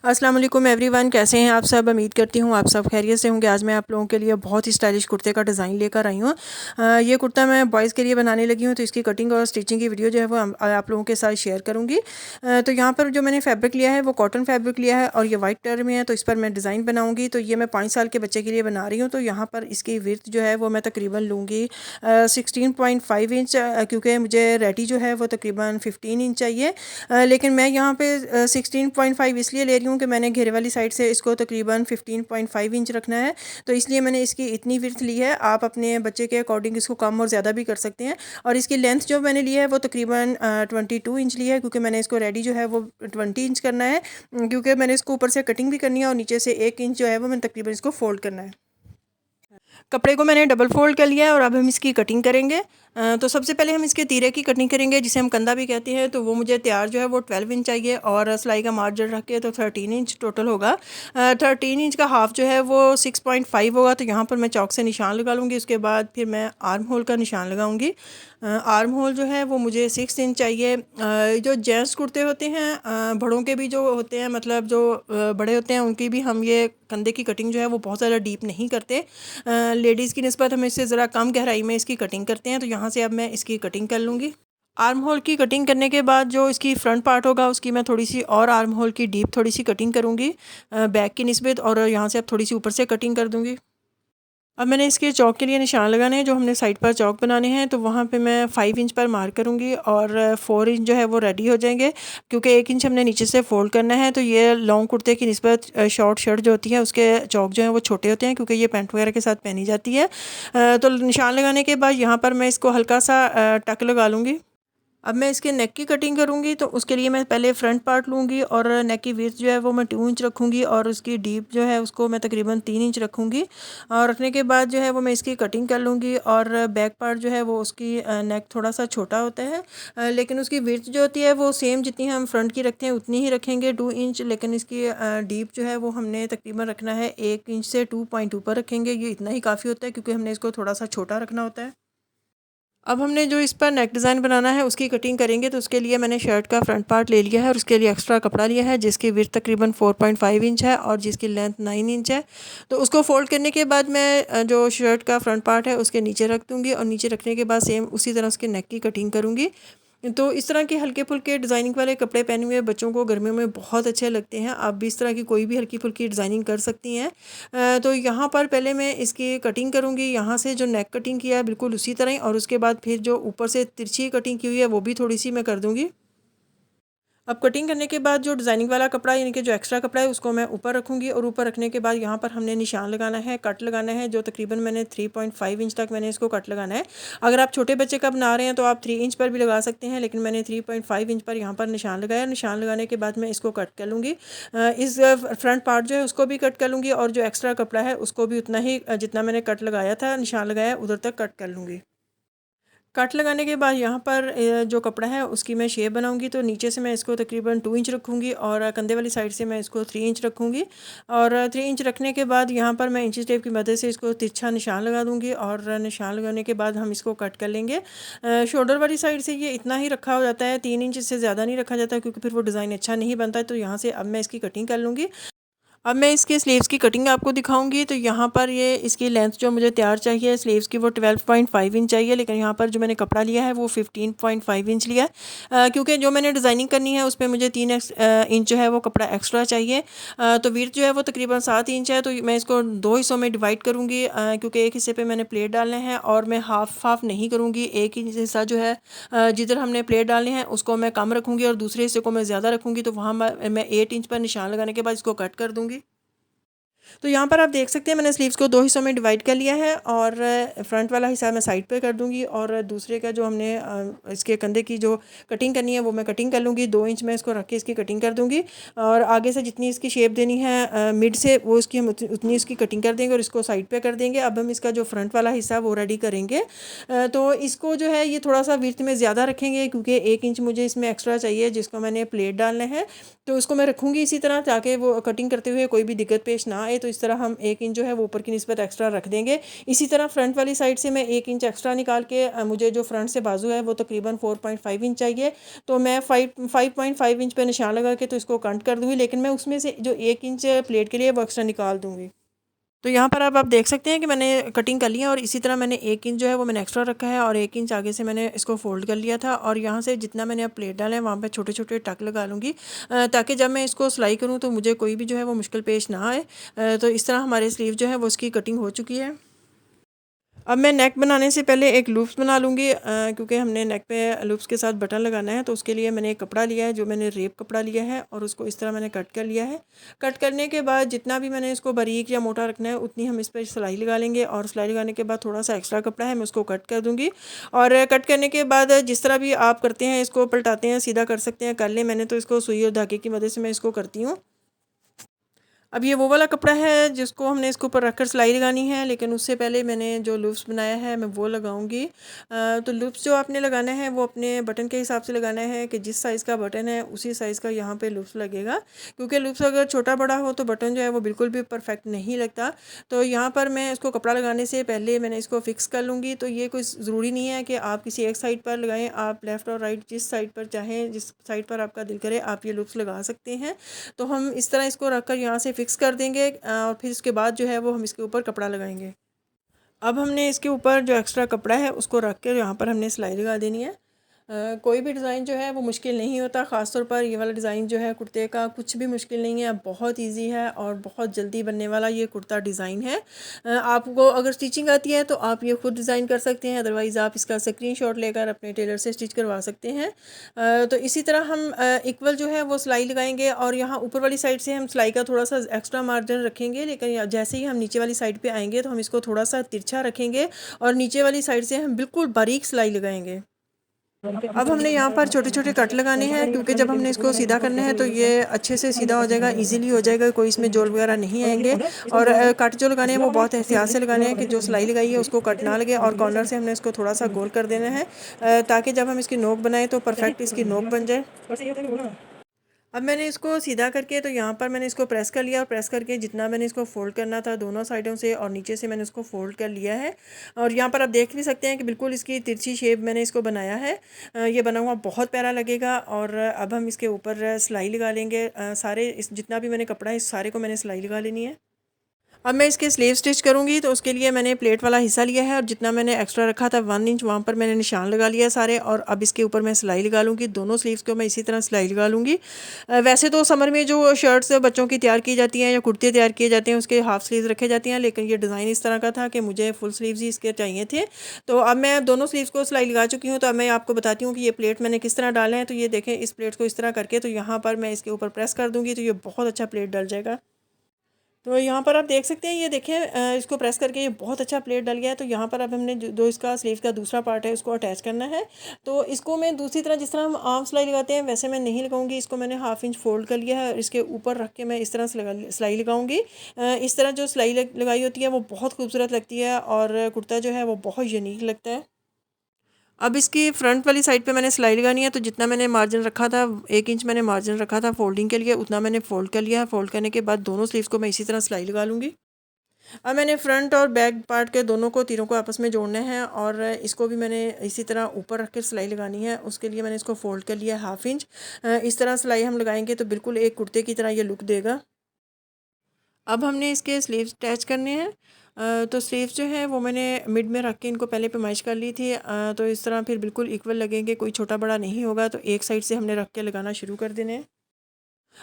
अस्सलाम वालेकुम एवरीवन, कैसे हैं आप सब। उम्मीद करती हूँ आप सब खैरियत से होंगे। आज मैं आप लोगों के लिए बहुत ही स्टाइलिश कुर्ते का डिज़ाइन लेकर आई हूँ। ये कुर्ता मैं बॉयज़ के लिए बनाने लगी हूँ, तो इसकी कटिंग और स्टिचिंग की वीडियो जो है वो आप लोगों के साथ शेयर करूँगी। तो यहाँ पर जो मैंने फैब्रिक लिया है वो कॉटन फैब्रिक लिया है और ये वाइट कलर में है, तो इस पर मैं डिज़ाइन बनाऊँगी। तो ये मैं 5 साल के बच्चे के लिए बना रही हूँ। तो यहाँ पर इसकी विड्थ जो है वो मैं तकरीबन लूँगी 16.5 इंच, क्योंकि मुझे रेडी जो है वो तकरीबन 15 इंच चाहिए। लेकिन मैं यहाँ पे 16.5 इसलिए ले रही हूँ कि मैंने घेरे वाली साइड से इसको तकरीबन 15.5 इंच रखना है, तो इसलिए मैंने इसकी इतनी विड्थ ली है। आप अपने बच्चे के अकॉर्डिंग इसको कम और ज़्यादा भी कर सकते हैं। और इसकी लेंथ जो मैंने ली है वो तकरीबन 22 इंच ली है, क्योंकि मैंने इसको रेडी जो है वो 20 इंच करना है, क्योंकि मैंने इसको ऊपर से कटिंग भी करनी है और नीचे से 1 इंच जो है वो मैंने तकरीबन इसको फोल्ड करना है। कपड़े को मैंने डबल फोल्ड कर लिया है और अब हम इसकी कटिंग करेंगे। तो सबसे पहले हम इसके तीरे की कटिंग करेंगे, जिसे हम कंधा भी कहते हैं। तो वो मुझे तैयार जो है वो 12 इंच चाहिए और सिलाई का मार्जिन रख के तो 13 इंच टोटल होगा। 13 इंच का हाफ जो है वो 6.5 होगा। तो यहाँ पर मैं चौक से निशान लगा लूँगी। उसके बाद फिर मैं आर्म होल का निशान लगाऊंगी। आर्म होल जो है वो मुझे 6 इंच चाहिए। जो जेंट्स कुर्ते होते हैं, बड़ों के भी जो होते हैं, मतलब जो बड़े होते हैं, उनकी भी हम ये कंधे की कटिंग जो है वो बहुत ज़्यादा डीप नहीं करते। लेडीज़ की निस्बत हम इससे ज़रा कम गहराई में इसकी कटिंग करते हैं। तो यहाँ से अब मैं इसकी कटिंग कर लूँगी। आर्म होल की कटिंग करने के बाद जो इसकी फ्रंट पार्ट होगा उसकी मैं थोड़ी सी और आर्म होल की डीप थोड़ी सी कटिंग करूँगी बैक की निस्बत, और यहाँ से अब थोड़ी सी ऊपर से कटिंग कर दूँगी। अब मैंने इसके चौक के लिए निशान लगाने हैं, जो हमने साइड पर चौक बनाने हैं। तो वहाँ पे मैं 5 इंच पर मार्क करूँगी और 4 इंच जो है वो रेडी हो जाएंगे, क्योंकि 1 इंच हमने नीचे से फोल्ड करना है। तो ये लॉन्ग कुर्ते की निस्बत शॉर्ट शर्ट जो होती है उसके चौक जो है वो छोटे होते हैं, क्योंकि ये पैंट वगैरह के साथ पहनी जाती है। तो निशान लगाने के बाद यहाँ पर मैं इसको हल्का सा टक लगा लूँगी। अब मैं इसके नेक की कटिंग करूँगी, तो उसके लिए मैं पहले फ्रंट पार्ट लूँगी और नेक की विड्थ जो है वो मैं 2 इंच रखूँगी और उसकी डीप जो है उसको मैं तकरीबन 3 इंच रखूँगी। और रखने के बाद जो है वो मैं इसकी कटिंग कर लूँगी। और बैक पार्ट जो है वो उसकी नेक थोड़ा सा छोटा होता है, लेकिन उसकी विड्थ जो होती है वो सेम जितनी हम फ्रंट की रखते हैं उतनी ही रखेंगे, 2 इंच। लेकिन इसकी डीप जो है वो हमने तकरीबन रखना है 1 इंच से 2.2 पर रखेंगे। ये इतना ही काफ़ी होता है, क्योंकि हमने इसको थोड़ा सा छोटा रखना होता है। अब हमने जो इस पर नेक डिज़ाइन बनाना है उसकी कटिंग करेंगे। तो उसके लिए मैंने शर्ट का फ्रंट पार्ट ले लिया है और उसके लिए एक्स्ट्रा कपड़ा लिया है, जिसकी विड्थ तकरीबन 4.5 इंच है और जिसकी लेंथ 9 इंच है। तो उसको फोल्ड करने के बाद मैं जो शर्ट का फ्रंट पार्ट है उसके नीचे रख दूँगी और नीचे रखने के बाद सेम उसी तरह उसके नेक की कटिंग करूँगी। तो इस तरह के हल्के फुल्के डिज़ाइनिंग वाले कपड़े पहने हुए बच्चों को गर्मियों में बहुत अच्छे लगते हैं। आप भी इस तरह की कोई भी हल्की फुल्की डिज़ाइनिंग कर सकती हैं। तो यहाँ पर पहले मैं इसकी कटिंग करूँगी, यहाँ से जो नेक कटिंग किया है बिल्कुल उसी तरह ही, और उसके बाद फिर जो ऊपर से तिरछी कटिंग की हुई है वो भी थोड़ी सी मैं कर दूँगी। अब कटिंग करने के बाद जो डिज़ाइनिंग वाला कपड़ा यानी कि जो एक्स्ट्रा कपड़ा है उसको मैं ऊपर रखूँगी, और ऊपर रखने के बाद यहाँ पर हमने निशान लगाना है, कट लगाना है, जो तकरीबन मैंने 3.5 इंच तक मैंने इसको कट लगाना है। अगर आप छोटे बच्चे का बना रहे हैं तो आप 3 इंच पर भी लगा सकते हैं, लेकिन मैंने 3.5 इंच पर यहाँ पर निशान लगाया। निशान लगाने के बाद मैं इसको कट कर लूँगी। इस फ्रंट पार्ट जो है उसको भी कट कर लूँगी, और जो एक्स्ट्रा कपड़ा है उसको भी उतना ही जितना मैंने कट लगाया था, निशान लगाया, उधर तक कट कर लूँगी। कट लगाने के बाद यहाँ पर जो कपड़ा है उसकी मैं शेप बनाऊंगी। तो नीचे से मैं इसको तकरीबन 2 इंच रखूँगी और कंधे वाली साइड से मैं इसको 3 इंच रखूँगी। और 3 इंच रखने के बाद यहाँ पर मैं इंची टेप की मदद से इसको तिरछा निशान लगा दूँगी, और निशान लगाने के बाद हम इसको कट कर लेंगे। शोल्डर वाली साइड से ये इतना ही रखा हो जाता है, 3 इंच से ज़्यादा नहीं रखा जाता, क्योंकि फिर वो डिज़ाइन अच्छा नहीं बनता है। तो यहाँ से अब मैं इसकी कटिंग कर लूँगी। अब मैं इसके स्लीव्स की कटिंग आपको दिखाऊंगी। तो यहाँ पर ये इसकी लेंथ जो मुझे तैयार चाहिए स्लीव्स की वो 12.5 इंच चाहिए, लेकिन यहाँ पर जो मैंने कपड़ा लिया है वो 15.5 इंच लिया है, क्योंकि जो मैंने डिज़ाइनिंग करनी है उस पर मुझे 3 इंच जो है वो कपड़ा एक्स्ट्रा चाहिए। तो विड्थ जो है वो तकरीबन 7 इंच है। तो मैं इसको 2 हिस्सों में डिवाइड करूँगी, क्योंकि एक हिस्से पर मैंने प्लेट डालने हैं, और मैं हाफ नहीं करूँगी। एक इंच हिस्सा जो है जिधर हमने प्लेट डालने हैं उसको मैं कम रखूँगी और दूसरे हिस्से को मैं ज़्यादा रखूँगी। तो वहाँ मैं 8 इंच पर निशान लगाने के बाद इसको कट कर दूँगी। तो यहाँ पर आप देख सकते हैं मैंने स्लीव्स को 2 हिस्सों में डिवाइड कर लिया है, और फ्रंट वाला हिस्सा मैं साइड पे कर दूँगी, और दूसरे का जो हमने इसके कंधे की जो कटिंग करनी है वो मैं कटिंग कर लूँगी। 2 इंच में इसको रख के इसकी कटिंग कर दूँगी, और आगे से जितनी इसकी शेप देनी है मिड से वो इसकी हम उतनी इसकी कटिंग कर देंगे और इसको साइड पे कर देंगे। अब हम इसका जो फ्रंट वाला हिस्सा वो रेडी करेंगे। तो इसको जो है ये थोड़ा सा विड्थ में ज़्यादा रखेंगे, क्योंकि 1 इंच मुझे इसमें एक्स्ट्रा चाहिए जिसको मैंने प्लेट डालना है। तो उसको मैं रखूँगी इसी तरह, ताकि वो कटिंग करते हुए कोई भी दिक्कत पेश ना आए। आए तो इस तरह हम 1 इंच जो है वो ऊपर की निस्बत एक्स्ट्रा रख देंगे। इसी तरह फ्रंट वाली साइड से मैं 1 इंच एक्स्ट्रा निकाल के मुझे जो फ्रंट से बाजू है वो तकरीबन 4.5 इंच चाहिए, तो मैं 5.5 इंच पे निशान लगा के तो इसको काउंट कर दूँगी, लेकिन मैं उसमें से जो 1 इंच प्लेट के लिए वो एक्स्ट्रा निकाल दूँगी। तो यहाँ पर अब आप देख सकते हैं कि मैंने कटिंग कर लिया और इसी तरह मैंने 1 इंच जो है वो मैंने एक्स्ट्रा रखा है और 1 इंच आगे से मैंने इसको फोल्ड कर लिया था और यहाँ से जितना मैंने अब प्लेट डाला है वहाँ पे छोटे छोटे टक लगा लूँगी, ताकि जब मैं इसको सिलाई करूँ तो मुझे कोई भी जो है वो मुश्किल पेश ना आए। तो इस तरह हमारे स्लीव जो है वो उसकी कटिंग हो चुकी है। अब मैं नेक बनाने से पहले एक लूप्स बना लूँगी, क्योंकि हमने नेक पे लूप्स के साथ बटन लगाना है। तो उसके लिए मैंने एक कपड़ा लिया है, जो मैंने रेप कपड़ा लिया है और उसको इस तरह मैंने कट कर लिया है। कट करने के बाद जितना भी मैंने इसको बारीक या मोटा रखना है उतनी हम इस पर सिलाई लगा लेंगे और सिलाई लगाने के बाद थोड़ा सा एक्स्ट्रा कपड़ा है मैं उसको कट कर दूँगी। और कट करने के बाद जिस तरह भी आप करते हैं इसको पलटाते हैं, सीधा कर सकते हैं, कर लें। मैंने तो इसको सुई और धागे की मदद से मैं इसको करती हूँ। अब ये वो वाला कपड़ा है जिसको हमने इसके ऊपर रखकर सिलाई लगानी है, लेकिन उससे पहले मैंने जो लूप्स बनाया है मैं वो लगाऊंगी। तो लूप्स जो आपने लगाना है वो अपने बटन के हिसाब से लगाना है कि जिस साइज़ का बटन है उसी साइज़ का यहाँ पे लूप्स लगेगा, क्योंकि लूप्स अगर छोटा बड़ा हो तो बटन जो है वो बिल्कुल भी परफेक्ट नहीं लगता। तो यहाँ पर मैं इसको कपड़ा लगाने से पहले मैंने इसको फिक्स कर लूँगी। तो ये कोई ज़रूरी नहीं है कि आप किसी एक साइड पर लगाएँ, आप लेफ़्ट और राइट जिस साइड पर चाहें, जिस साइड पर आपका दिल करे आप ये लूप्स लगा सकते हैं। तो हम इस तरह इसको रख कर यहाँ से फिक्स कर देंगे और फिर इसके बाद जो है वो हम इसके ऊपर कपड़ा लगाएंगे। अब हमने इसके ऊपर जो एक्स्ट्रा कपड़ा है उसको रख के यहाँ पर हमने सिलाई लगा देनी है। कोई भी डिज़ाइन जो है वो मुश्किल नहीं होता, ख़ासतौर पर ये वाला डिज़ाइन जो है कुर्ते का कुछ भी मुश्किल नहीं है, बहुत इजी है और बहुत जल्दी बनने वाला ये कुर्ता डिज़ाइन है। आपको अगर स्टिचिंग आती है तो आप ये खुद डिज़ाइन कर सकते हैं, अदरवाइज़ आप इसका स्क्रीनशॉट लेकर अपने टेलर से स्टिच करवा सकते हैं। तो इसी तरह हम इक्वल जो है वो सिलाई लगाएंगे और यहाँ ऊपर वाली साइड से हम सिलाई का थोड़ा सा एक्स्ट्रा मार्जिन रखेंगे, लेकिन जैसे ही हम नीचे वाली साइड पे आएंगे तो हम इसको थोड़ा सा तिरछा रखेंगे और नीचे वाली साइड से हम बिल्कुल बारीक सिलाई लगाएंगे। अब हमने यहाँ पर छोटे छोटे कट लगाने हैं, क्योंकि जब हमने इसको सीधा करना है तो ये अच्छे से सीधा हो जाएगा, इजीली हो जाएगा, कोई इसमें जोड़ वगैरह नहीं आएंगे। और कट जो लगाने हैं वो बहुत एहतियात से लगाने हैं कि जो सिलाई लगाई है उसको कट ना लगे, और कॉर्नर से हमने इसको थोड़ा सा गोल कर देना है, ताकि जब हम इसकी नोक बनाएं तो परफेक्ट इसकी नोक बन जाए। अब मैंने इसको सीधा करके तो यहाँ पर मैंने इसको प्रेस कर लिया और प्रेस करके जितना मैंने इसको फोल्ड करना था दोनों साइडों से और नीचे से मैंने इसको फोल्ड कर लिया है। और यहाँ पर आप देख भी सकते हैं कि बिल्कुल इसकी तिरछी शेप मैंने इसको बनाया है। ये बना हुआ बहुत प्यारा लगेगा। और अब हम इसके ऊपर सिलाई लगा लेंगे। सारे इस जितना भी मैंने कपड़ा है इस सारे को मैंने सिलाई लगा लेनी है। अब मैं इसके स्लीव स्टिच करूँगी तो उसके लिए मैंने प्लेट वाला हिस्सा लिया है और जितना मैंने एक्स्ट्रा रखा था 1 इंच वहाँ पर मैंने निशान लगा लिया सारे। और अब इसके ऊपर मैं सिलाई लगा लूँगी, दोनों स्लीव्स को मैं इसी तरह सिलाई लगा लूँगी। वैसे तो समर में जो शर्ट्स बच्चों की तैयार की जाती हैं या कुर्ते तैयार किए जाते हैं उसके हाफ स्लीव्स रखे जाते हैं, लेकिन ये डिज़ाइन इस तरह का था कि मुझे फुल स्लीव्स ही इसके चाहिए थे। तो अब मैं दोनों स्लीव्स को सिलाई लगा चुकी हूँ। तो अब मैं आपको बताती हूँ कि ये प्लेट मैंने किस तरह डाला है। तो ये देखें, इस प्लेट को इस तरह करके तो यहाँ पर मैं इसके ऊपर प्रेस कर दूँगी तो ये बहुत अच्छा प्लेट डल जाएगा। तो यहाँ पर आप देख सकते हैं, ये देखें इसको प्रेस करके ये बहुत अच्छा प्लेट डल गया है। तो यहाँ पर अब हमने जो इसका स्लीव का दूसरा पार्ट है उसको अटैच करना है। तो इसको मैं दूसरी तरह जिस तरह हम आर्म सिलाई लगाते हैं वैसे मैं नहीं लगाऊंगी। इसको मैंने 1/2 इंच फोल्ड कर लिया है और इसके ऊपर रख के मैं इस तरह से सिलाई लगाऊंगी। इस तरह जो सिलाई लगाई होती है वो बहुत खूबसूरत लगती है और कुर्ता जो है वो बहुत यूनिक लगता है। अब इसकी फ्रंट वाली साइड पे मैंने सिलाई लगानी है। तो जितना मैंने मार्जिन रखा था 1 इंच मैंने मार्जिन रखा था फोल्डिंग के लिए, उतना मैंने फोल्ड कर लिया है। फोल्ड करने के बाद दोनों स्लीव्स को मैं इसी तरह सिलाई लगा लूँगी। अब मैंने फ्रंट और बैक पार्ट के दोनों को तीरों को आपस में जोड़ना है और इसको भी मैंने इसी तरह ऊपर रख कर सिलाई लगानी है। उसके लिए मैंने इसको फोल्ड कर लिया 1/2 इंच। इस तरह सिलाई हम लगाएंगे तो बिल्कुल एक कुर्ते की तरह ये लुक देगा। अब हमने इसके स्लीव्स अटैच करने हैं। तो स्लीव्स जो है वो मैंने मिड में रख के इनको पहले पेमाइश कर ली थी। तो इस तरह फिर बिल्कुल इक्वल लगेंगे, कोई छोटा बड़ा नहीं होगा। तो एक साइड से हमने रख के लगाना शुरू कर देने हैं।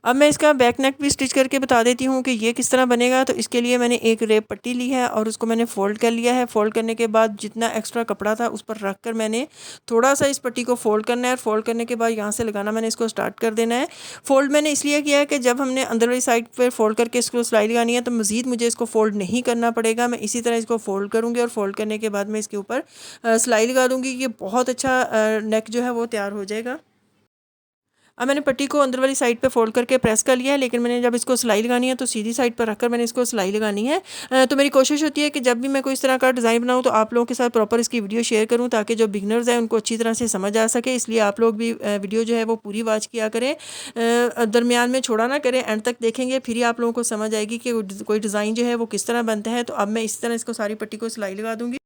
अब मैं इसका बैक नेक भी स्टिच करके बता देती हूँ कि ये किस तरह बनेगा। तो इसके लिए मैंने एक रेप पट्टी ली है और उसको मैंने फ़ोल्ड कर लिया है। फ़ोल्ड करने के बाद जितना एक्स्ट्रा कपड़ा था उस पर रख कर मैंने थोड़ा सा इस पट्टी को फ़ोल्ड करना है। फ़ोल्ड करने के बाद यहाँ से लगाना मैंने इसको स्टार्ट कर देना है। फ़ोल्ड मैंने इसलिए किया है कि जब हमने अंदर वाली साइड पर फ़ोल्ड करके इसको सिलाई लगानी है तो मज़ीद मुझे इसको फ़ोल्ड नहीं करना पड़ेगा। मैं इसी तरह इसको फ़ोल्ड करूँगी और फ़ोल्ड करने के बाद मैं इसके ऊपर सिलाई लगा दूँगी। ये बहुत अच्छा नेक जो है वो तैयार हो जाएगा। अब मैंने पट्टी को अंदर वाली साइड पे फोल्ड करके प्रेस कर लिया है, लेकिन मैंने जब इसको सिलाई लगानी है तो सीधी साइड पर रखकर मैंने इसको सिलाई लगानी है। तो मेरी कोशिश होती है कि जब भी मैं कोई इस तरह का डिज़ाइन बनाऊँ तो आप लोगों के साथ प्रॉपर इसकी वीडियो शेयर करूँ, ताकि जो बिगनर्स हैं उनको अच्छी तरह से समझ आ सके। इसलिए आप लोग भी वीडियो जो है वो पूरी वॉच किया करें, दरमियान में छोड़ा ना करें, एंड तक देखेंगे फिर ही आप लोगों को समझ आएगी कि कोई डिज़ाइन जो है वो किस तरह बनता है। तो अब मैं इस तरह इसको सारी पट्टी को सिलाई लगा दूँगी।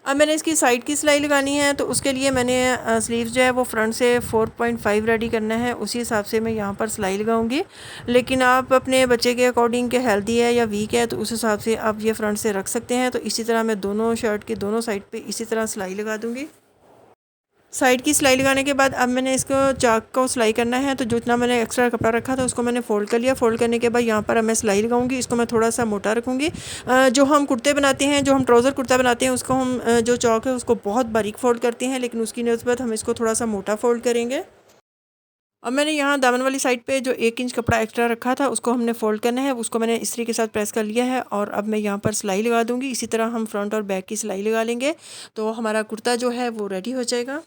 अब मैंने इसकी साइड की सिलाई लगानी है, तो उसके लिए मैंने स्लीव्स जो है वो फ्रंट से 4.5 रेडी करना है, उसी हिसाब से मैं यहाँ पर सिलाई लगाऊंगी। लेकिन आप अपने बच्चे के अकॉर्डिंग के हेल्दी है या वीक है तो उस हिसाब से आप ये फ्रंट से रख सकते हैं। तो इसी तरह मैं दोनों शर्ट की दोनों साइड पे इसी तरह सिलाई लगा दूँगी। साइड की सिलाई लगाने के बाद अब मैंने इसको चाक को सिलाई करना है, तो जितना मैंने एक्स्ट्रा कपड़ा रखा था उसको मैंने फ़ोल्ड कर लिया। फ़ोल्ड करने के बाद यहाँ पर अब मैं सिलाई लगाऊंगी। इसको मैं थोड़ा सा मोटा रखूँगी। जो हम कुर्ते बनाते हैं, जो हम ट्राउज़र कुर्ता बनाते हैं, उसको हम जो चौक है उसको बहुत बारीक फ़ोल्ड करते हैं, लेकिन उसकी नस्बत हम इसको थोड़ा सा मोटा फ़ोल्ड करेंगे। अब मैंने यहाँ दामन वाली साइड पे जो 1 इंच कपड़ा एक्स्ट्रा रखा था उसको हमने फ़ोल्ड करना है, उसको मैंने इस्त्री के साथ प्रेस कर लिया है और अब मैं यहाँ पर सिलाई लगा दूँगी। इसी तरह हम फ्रंट और बैक की सिलाई लगा लेंगे तो हमारा कुर्ता जो है वो रेडी हो जाएगा।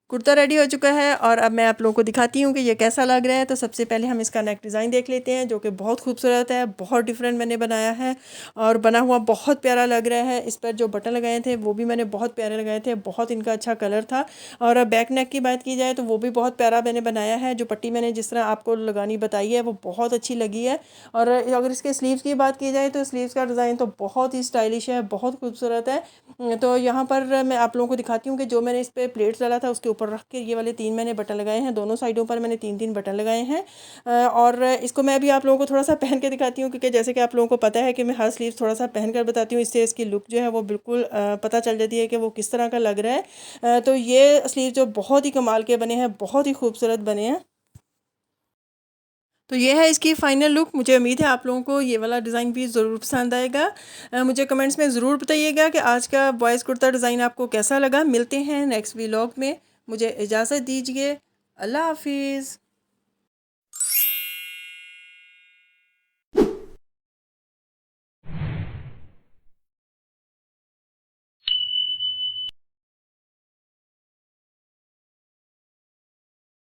कुर्ता रेडी हो चुका है और अब मैं आप लोगों को दिखाती हूँ कि ये कैसा लग रहा है। तो सबसे पहले हम इसका नेक डिज़ाइन देख लेते हैं, जो कि बहुत खूबसूरत है, बहुत डिफरेंट मैंने बनाया है और बना हुआ बहुत प्यारा लग रहा है। इस पर जो बटन लगाए थे वो भी मैंने बहुत प्यारे लगाए थे, बहुत इनका अच्छा कलर था। और बैक नेक की बात की जाए तो वो भी बहुत प्यारा मैंने बनाया है। जो पट्टी मैंने जिस तरह आपको लगानी बताई है वो बहुत अच्छी लगी है। और अगर इसके स्लीव्स की बात की जाए तो स्लीव्स का डिज़ाइन तो बहुत ही स्टाइलिश है, बहुत खूबसूरत है। तो यहाँ पर मैं आप लोगों को दिखाती हूँ कि जो मैंने इस पर प्लेट्स डाला था उसके ऊपर रख के ये वाले 3 मैंने बटन लगाए हैं, दोनों साइडों पर मैंने 3-3 बटन लगाए हैं। और इसको मैं भी आप लोगों को थोड़ा सा पहन के दिखाती हूँ, क्योंकि जैसे कि आप लोगों को पता है कि मैं हर स्लीव थोड़ा सा पहन कर बताती हूँ, इससे इसकी लुक जो है वो बिल्कुल पता चल जाती है कि वो किस तरह का लग रहा है। तो ये स्लीव जो बहुत ही कमाल के बने हैं, बहुत ही खूबसूरत बने हैं। तो ये है इसकी फ़ाइनल लुक। मुझे उम्मीद है आप लोगों को ये वाला डिज़ाइन भी ज़रूर पसंद आएगा। मुझे कमेंट्स में ज़रूर बताइएगा कि आज का बॉयज़ कुर्ता डिज़ाइन आपको कैसा लगा। मिलते हैं नेक्स्ट व्लॉग में। मुझे इजाज़त दीजिए। अल्लाह हाफिज़।